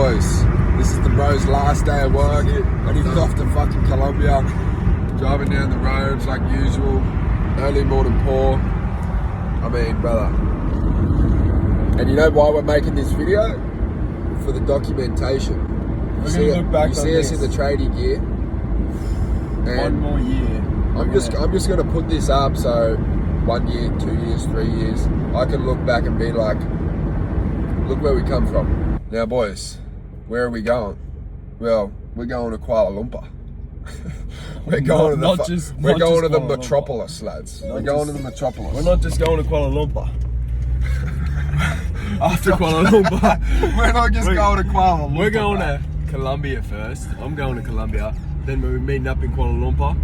boys, this is the bro's last day of work and he's off to fucking Colombia, driving down the roads like usual, early morning pour. I mean, brother. And you know why we're making this video? For the documentation. We're going to look back on this. You see us in the tradie gear. One more year. I'm just going to put this up so 1 year, 2 years, 3 years, I can look back and be like, look where we come from. Now boys, where are we going? Well, we're going to Kuala Lumpur. We're going to the metropolis, lads. We're going to the metropolis. We're not just going to Kuala Lumpur. After Kuala Lumpur. We're not just going to Kuala Lumpur. We're going to Colombia first. I'm going to Colombia. Then we're meeting up in Kuala Lumpur,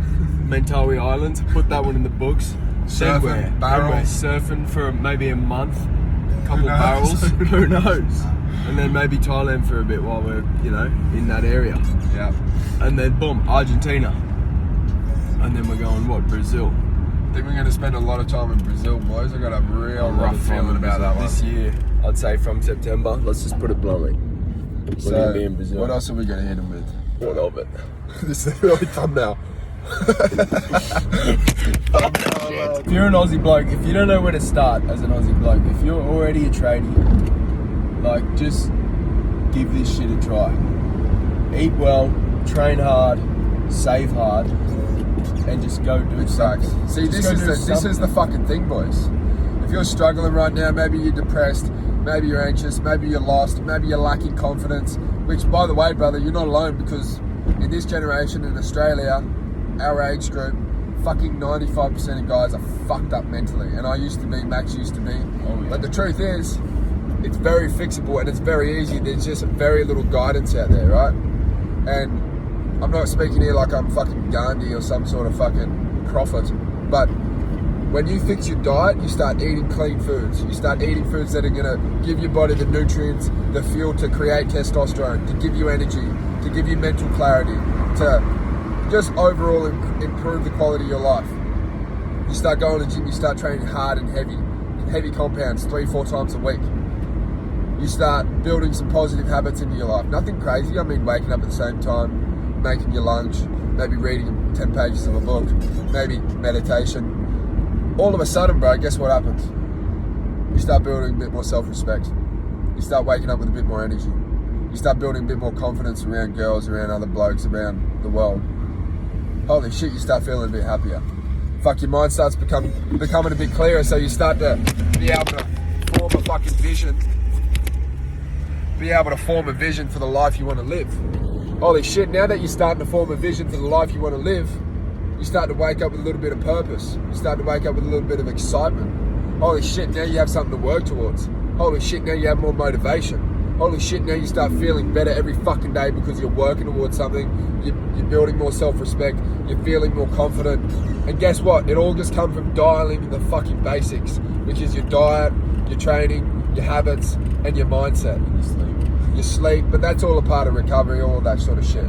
Mentawai Islands. Put that one in the books. Surfing, barrels. Surfing for maybe a month. Couple barrels. Who knows? And then maybe Thailand for a bit while we're, in that area. Yeah. And then boom, Argentina. And then we're going, Brazil. I think we're going to spend a lot of time in Brazil, boys. I got a real rough feeling about that one. This year, I'd say from September, let's just put it bluntly. We're going to be in Brazil. What else are we going to hit them with? What of it? This is really thumbnail. If you're an Aussie bloke, if you don't know where to start as an Aussie bloke, if you're already a tradie, just give this shit a try. Eat well, train hard, save hard, and just go do it. Sucks. See, this is the fucking thing, boys. If you're struggling right now, maybe you're depressed, maybe you're anxious, maybe you're lost, maybe you're lacking confidence, which, by the way, brother, you're not alone, because in this generation in Australia, our age group, fucking 95% of guys are fucked up mentally. And I used to be, Max used to be. Oh, yeah. But the truth is, it's very fixable and it's very easy. There's just very little guidance out there, right? And I'm not speaking here like I'm fucking Gandhi or some sort of fucking prophet, but when you fix your diet, you start eating clean foods. You start eating foods that are gonna give your body the nutrients, the fuel to create testosterone, to give you energy, to give you mental clarity, to just overall improve the quality of your life. You start going to the gym, you start training hard and heavy compounds 3-4 times a week. You start building some positive habits into your life. Nothing crazy. I mean, waking up at the same time, making your lunch, maybe reading 10 pages of a book, maybe meditation. All of a sudden, bro, guess what happens? You start building a bit more self-respect. You start waking up with a bit more energy. You start building a bit more confidence around girls, around other blokes, around the world. Holy shit, you start feeling a bit happier. Fuck, your mind starts becoming a bit clearer, so you start to be able to form a fucking vision. Be able to form a vision for the life you want to live. Holy shit, now that you're starting to form a vision for the life you want to live, you start to wake up with a little bit of purpose. You start to wake up with a little bit of excitement. Holy shit, now you have something to work towards. Holy shit, now you have more motivation. Holy shit, now you start feeling better every fucking day because you're working towards something. You're building more self-respect. You're feeling more confident. And guess what? It all just comes from dialing the fucking basics, which is your diet, your training, your habits, and your mindset. Your sleep, but that's all a part of recovery, all of that sort of shit.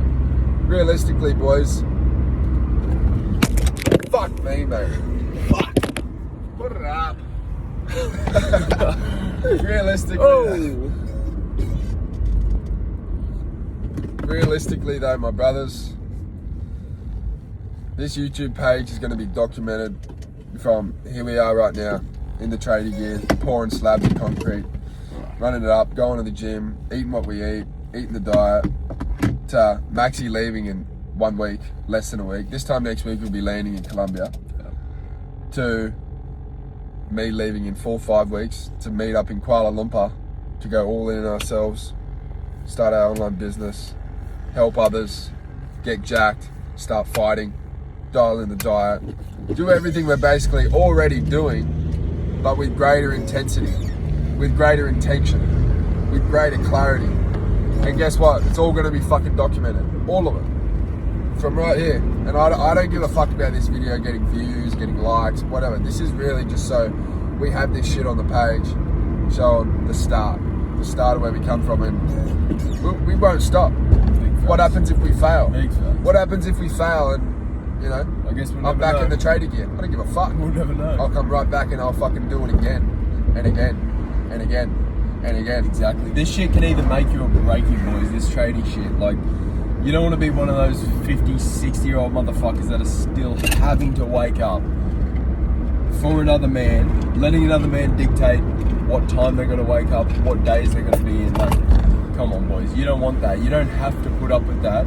Realistically, boys, fuck me, mate. Fuck. Put it up. Realistically though, my brothers, this YouTube page is going to be documented from here we are right now in the tradie gear, pouring slabs of concrete, running it up, going to the gym, eating what we eat, eating the diet, to Maxi leaving in 1 week, less than a week. This time next week we'll be landing in Colombia. To me leaving in 4 or 5 weeks to meet up in Kuala Lumpur to go all in ourselves, start our online business, help others, get jacked, start fighting, dial in the diet, do everything we're basically already doing, but with greater intensity, with greater intention, with greater clarity. And guess what? It's all going to be fucking documented. All of it. From right here. And I don't give a fuck about this video getting views, getting likes, whatever. This is really just so we have this shit on the page showing the start of where we come from, and we won't stop. What happens if we fail? What happens if we fail and, I guess I'm back in the tradie gear? I don't give a fuck. We'll never know. I'll come right back and I'll fucking do it again and again and again And again, Exactly. This shit can either make you or break you, boys. This trading shit. Like, you don't want to be one of those 50, 60-year-old motherfuckers that are still having to wake up for another man, letting another man dictate what time they're going to wake up, what days they're going to be in. Like, come on, boys. You don't want that. You don't have to put up with that,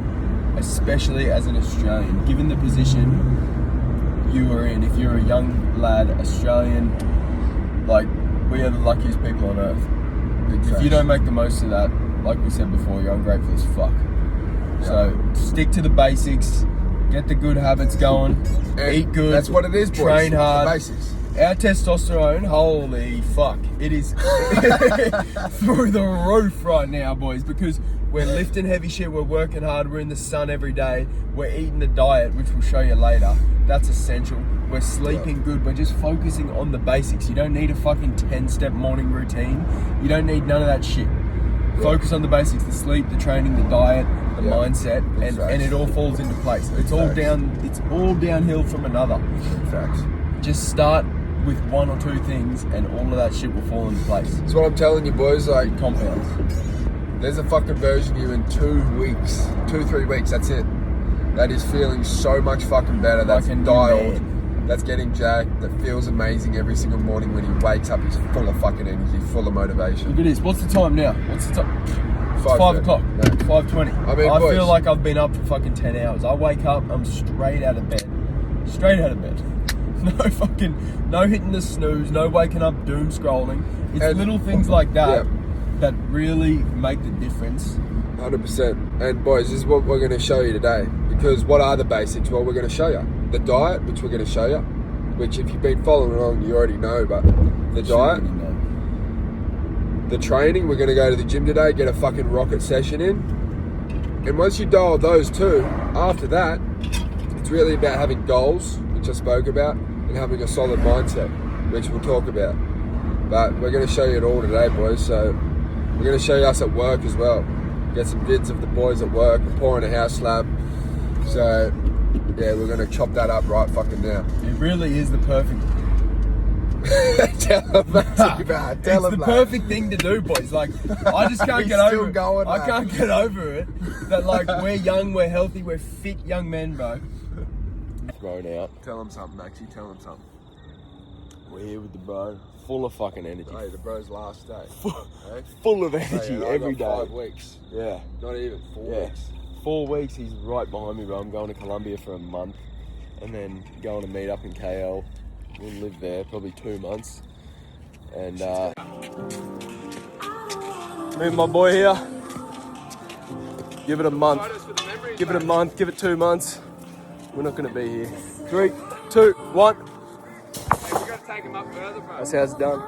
especially as an Australian. Given the position you are in, if you're a young lad, Australian, like, we are the luckiest people on earth. If you don't make the most of that, like we said before, you're ungrateful as fuck. Yeah. So stick to the basics, get the good habits going, And eat good. That's what it is, boys. Train hard. The basics. Our testosterone, holy fuck, it is through the roof right now, boys, because we're lifting heavy shit, we're working hard, we're in the sun every day, we're eating the diet, which we'll show you later. That's essential. We're sleeping good. We're just focusing on the basics. You don't need a fucking 10-step morning routine. You don't need none of that shit. Focus on the basics, the sleep, the training, the diet, the mindset, and it all falls into place. It's all downhill from another. Facts. Just start with one or two things and all of that shit will fall into place. That's what I'm telling you, boys. Like, It compounds. there's a fucking version of you in 2 weeks, 3 weeks, that's it. That is feeling so much fucking better. That's Like a new dialed. man. That's getting jacked. That feels amazing every single morning when he wakes up. He's full of fucking energy, full of motivation. Look at this. What's the time now? What's the time? 5 o'clock. No. 5:20. I mean, boys, feel like I've been up for fucking 10 hours. I wake up, I'm straight out of bed. Straight out of bed. No hitting the snooze, no waking up doom scrolling. It's And- little things like that Yeah. that really make the difference. 100%. And boys, this is what we're going to show you today. Because what are the basics? Well, we're going to show you. The diet, which we're going to show you. Which if you've been following along, you already know. But the diet, the training, we're going to go to the gym today, get a fucking rocket session in. And once you dial those two, after that, it's really about having goals, which I spoke about, and having a solid mindset, which we'll talk about. But we're going to show you it all today, boys. So we're going to show you us at work as well. Get some vids of the boys at work. We're pouring a house slab. So, yeah, we're going to chop that up right fucking now. It really is the perfect. Tell them, mate. Tell It's them, the mate. perfect thing to do, boys. Like, I just can't He's get over still it. going, I mate. can't get over it. That, like, we're young, we're healthy, we're fit young men, bro. Grown out. Tell them something, Maxie. Tell them something. We're here with the bro, full of fucking energy. Hey, the bro's last day. Hey? Full of Hey, energy and I every got day. 5 weeks. Yeah. Not even 4 Yeah. weeks. 4 weeks, he's right behind me, bro. I'm going to Colombia for a month and then going to meet up in KL. We'll live there probably 2 months. And me and my boy here. Give it a month. Give it a month. Give it 2 months. We're not going to be here. 3, 2, 1. Hey, we got to take him up further, bro. That's how it's done.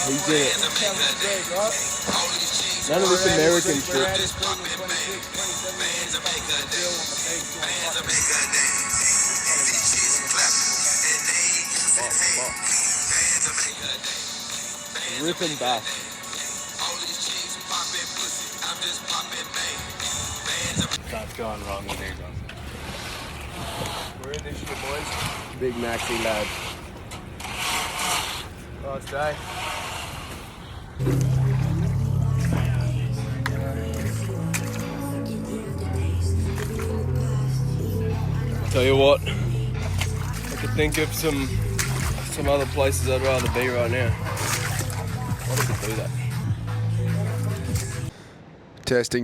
He did it. None of this American shit. Ripping back. That's going wrong with me, bro. We're in this shit, boys. Big Maxi lad. Last day. Tell you what, I could think of some other places I'd rather be right now. Why did we do that?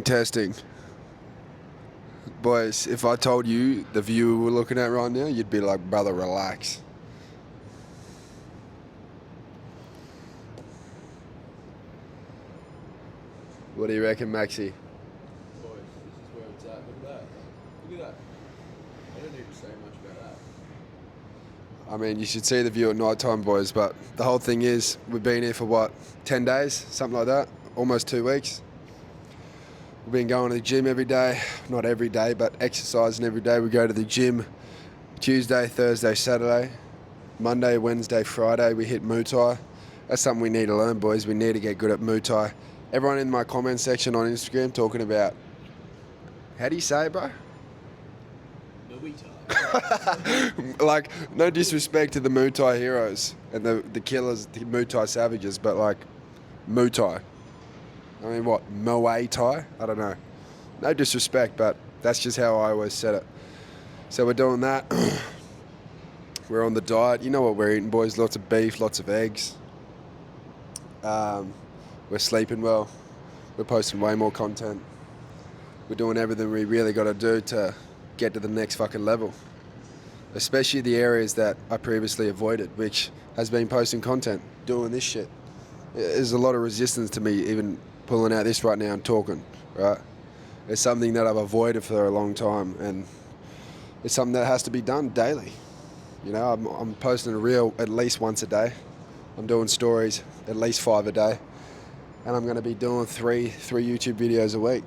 Testing. Boys, if I told you the view we're looking at right now, you'd be like, brother, relax. What do you reckon, Maxie? Boys, this is where it's at. Look at that. Look at that. I don't need to say much about that. I mean, you should see the view at night time, boys, but the whole thing is, we've been here for what, 10 days? Something like that? Almost 2 weeks. We've been going to the gym every day. Not every day, but exercising every day. We go to the gym Tuesday, Thursday, Saturday. Monday, Wednesday, Friday, we hit Muay Thai. That's something we need to learn, boys. We need to get good at Muay Thai. Everyone in my comment section on Instagram talking about, how do you say it, bro? Muay Thai. Like, no disrespect to the Muay Thai heroes and the killers, the Muay Thai savages, but like, Muay Thai. I mean, what, Muay Thai? I don't know. No disrespect, but that's just how I always said it. So we're doing that. We're on the diet. You know what we're eating, boys. Lots of beef, lots of eggs. We're sleeping well. We're posting way more content. We're doing everything we really got to do to get to the next fucking level. Especially the areas that I previously avoided, which has been posting content, doing this shit. There's a lot of resistance to me even pulling out this right now and talking, right? It's something that I've avoided for a long time, and it's something that has to be done daily. You know, I'm posting a reel at least once a day. I'm doing stories at least 5 a day, and I'm going to be doing three YouTube videos a week.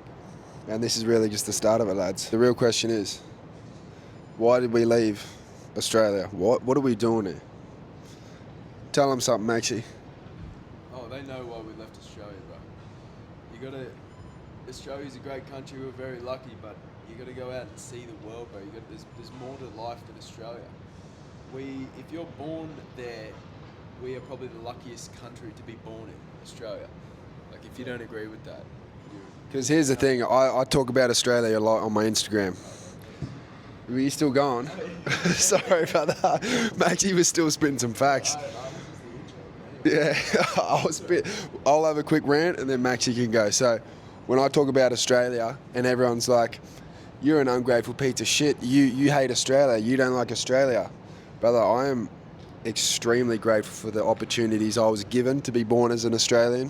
And this is really just the start of it, lads. The real question is, why did we leave Australia? What are we doing here? Tell them something, Maxie. Oh, they know why we left Australia, bro. Australia's a great country. We're very lucky, but you got to go out and see the world, bro. There's more to life than Australia. If you're born there, we are probably the luckiest country to be born in, Australia. Like, if you don't agree with that. Because here's the thing, I talk about Australia a lot on my Instagram. Were you still going? Sorry about that. Maxie was still spitting some facts. Yeah, I'll have a quick rant and then Maxie can go. So, when I talk about Australia and everyone's like, you're an ungrateful piece of shit, you hate Australia, you don't like Australia. Brother, I am extremely grateful for the opportunities I was given to be born as an Australian,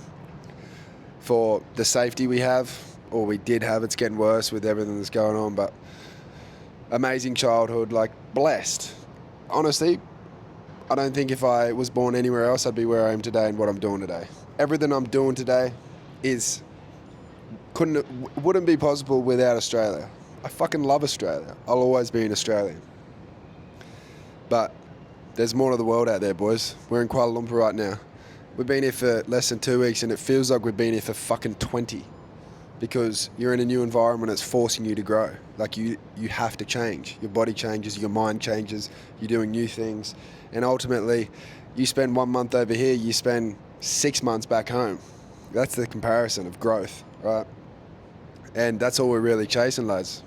for the safety we have, or we did have. It's getting worse with everything that's going on, but amazing childhood, like, blessed. Honestly, I don't think if I was born anywhere else, I'd be where I am today and what I'm doing today. Everything I'm doing today wouldn't be possible without Australia. I fucking love Australia. I'll always be an Australian. But there's more to the world out there, boys. We're in Kuala Lumpur right now. We've been here for less than 2 weeks and it feels like we've been here for fucking 20. Because you're in a new environment, it's forcing you to grow. Like, you have to change. Your body changes, your mind changes, you're doing new things. And ultimately, you spend 1 month over here, you spend 6 months back home. That's the comparison of growth, right? And that's all we're really chasing, lads.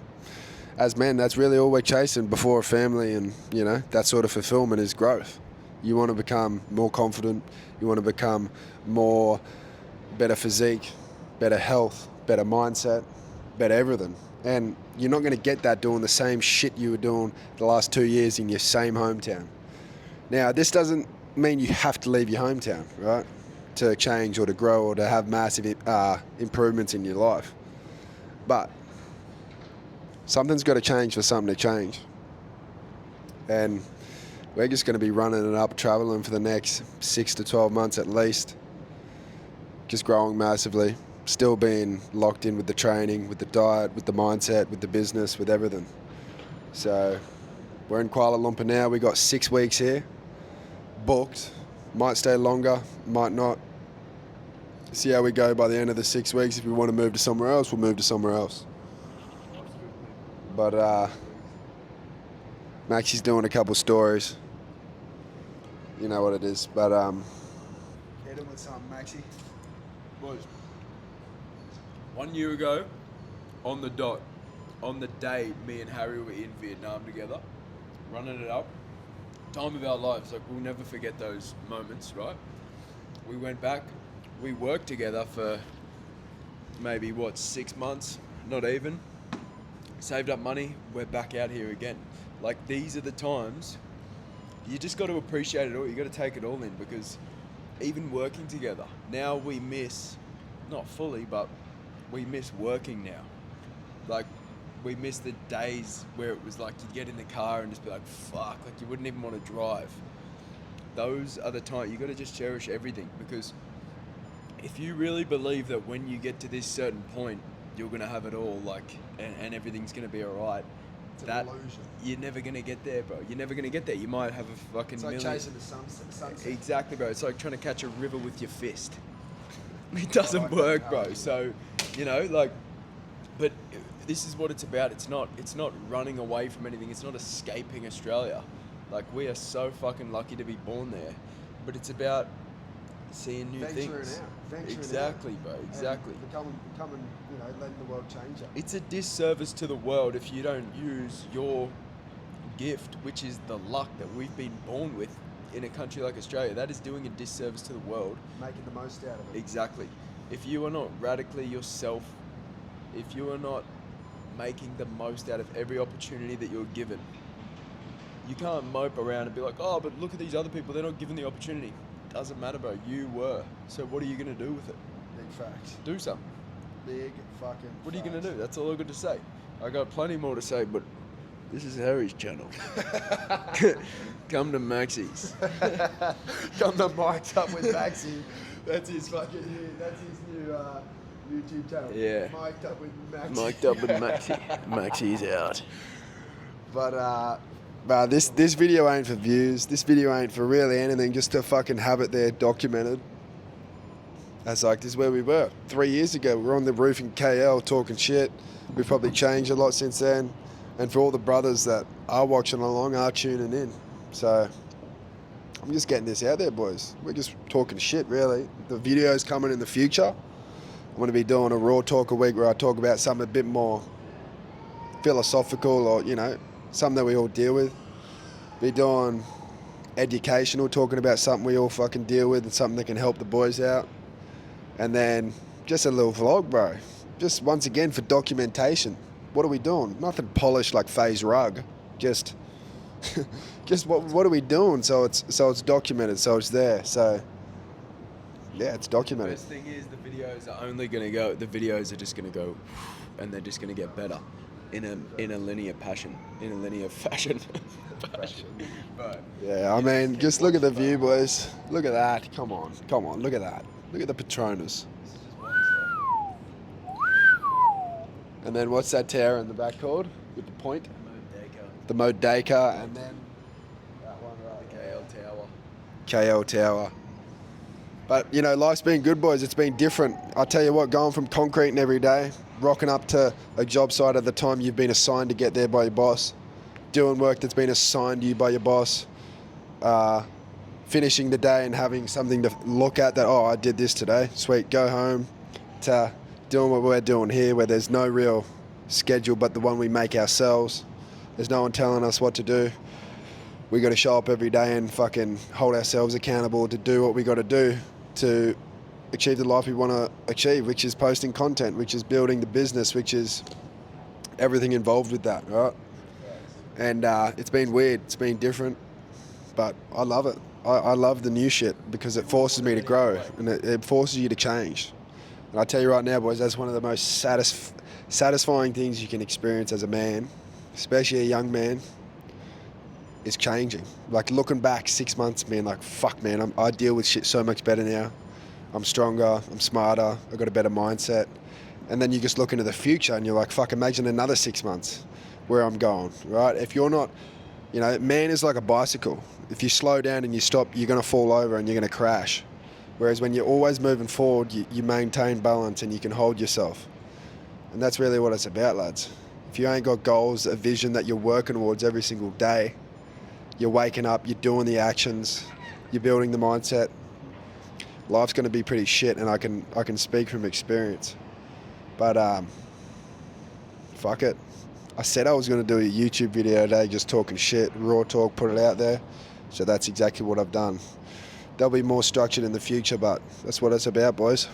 As men, that's really all we're chasing before a family, and, you know, that sort of fulfillment is growth. You want to become more confident, you want to become better physique, better health, better mindset, better everything. And you're not going to get that doing the same shit you were doing the last 2 years in your same hometown. Now, this doesn't mean you have to leave your hometown, right, to change or to grow or to have massive improvements in your life. But something's got to change for something to change. And we're just going to be running it up, traveling for the next 6 to 12 months at least. Just growing massively. Still being locked in with the training, with the diet, with the mindset, with the business, with everything. So we're in Kuala Lumpur now. We got 6 weeks here, booked. Might stay longer, might not. See how we go by the end of the 6 weeks. If we want to move to somewhere else, we'll move to somewhere else. But Maxie's doing a couple stories. You know what it is. But hit him with something, Maxie. Boys, 1 year ago, on the dot, on the day me and Harry were in Vietnam together, running it up, time of our lives, like, we'll never forget those moments, right? We went back, we worked together for maybe, 6 months, not even, saved up money, we're back out here again. Like, these are the times, you just got to appreciate it all, you got to take it all in, because even working together, now we miss, not fully, but we miss working now. Like, we miss the days where it was like you'd get in the car and just be like, fuck, like you wouldn't even want to drive. Those are the times, you got to just cherish everything, because if you really believe that when you get to this certain point, you're going to have it all, like, and everything's going to be all right, that illusion. You're never going to get there, bro. You're never going to get there. You might have a fucking It's like chasing the sunset. Exactly, bro. It's like trying to catch a river with your fist. It doesn't work, bro. So, you know, like, but this is what it's about. It's not running away from anything. It's not escaping Australia. Like, we are so fucking lucky to be born there. But it's about seeing new things. Exactly, bro. Exactly. Becoming, you know, letting the world change it. It's a disservice to the world if you don't use your gift, which is the luck that we've been born with in a country like Australia. That is doing a disservice to the world. Making the most out of it. Exactly. If you are not radically yourself, if you are not making the most out of every opportunity that you're given, you can't mope around and be like, oh, but look at these other people, they're not given the opportunity. Doesn't matter, bro. You were. So what are you going to do with it? Big facts. Do something. Big fucking What are you going to do? That's all I've got to say. I got plenty more to say, but this is Harry's channel. Come to Maxie's. Come to Mike's Up with Maxie. That's his fucking new, YouTube channel. Yeah. Mic'd Up with Maxie. Mic'd up with Maxie. Maxie's out. But this video ain't for views. This video ain't for really anything. Just to fucking have it there documented. That's like, this is where we were 3 years ago. We were on the roof in KL talking shit. We've probably changed a lot since then. And for all the brothers that are watching along, are tuning in. So I'm just getting this out there, boys. We're just talking shit, really. The video's coming in the future. I'm going to be doing a raw talk a week where I talk about something a bit more philosophical, or, you know, something that we all deal with. Be doing educational, talking about something we all fucking deal with and something that can help the boys out. And then just a little vlog, bro. Just once again for documentation. What are we doing? Nothing polished like FaZe Rug. Just what are we doing? So it's documented. So it's there. So yeah, it's documented. The best thing is the videos are only going to go. The videos are just going to go, and they're just going to get better in a linear fashion. But yeah, I mean, just look at the view, boys. Look at that. Come on. Look at that. Look at the Patronus. And then what's that tower in the back called? With the point? The Modeka. And then that one right there. KL Tower. But, you know, life's been good, boys. It's been different. I tell you what, going from concreting every day, rocking up to a job site at the time you've been assigned to get there by your boss, doing work that's been assigned to you by your boss, finishing the day and having something to look at that, oh, I did this today. Sweet, go home, to doing what we're doing here, where there's no real schedule but the one we make ourselves. There's no one telling us what to do. We got to show up every day and fucking hold ourselves accountable to do what we got to do to achieve the life we want to achieve, which is posting content, which is building the business, which is everything involved with that, right? And it's been weird, it's been different, but I love it. I love the new shit because it forces me to grow and it forces you to change. And I tell you right now, boys, that's one of the most satisfying things you can experience as a man, especially a young man, is changing. Like, looking back 6 months, being like, fuck, man, I deal with shit so much better now. I'm stronger, I'm smarter, I've got a better mindset. And then you just look into the future and you're like, fuck, imagine another 6 months where I'm going, right? If you're not, you know, man is like a bicycle. If you slow down and you stop, you're going to fall over and you're going to crash. Whereas when you're always moving forward, you maintain balance and you can hold yourself. And that's really what it's about, lads. If you ain't got goals, a vision that you're working towards every single day, you're waking up, you're doing the actions, you're building the mindset, life's going to be pretty shit, and I can speak from experience. But fuck it. I said I was going to do a YouTube video today, just talking shit, raw talk, put it out there. So that's exactly what I've done. They'll be more structured in the future, but that's what it's about, boys.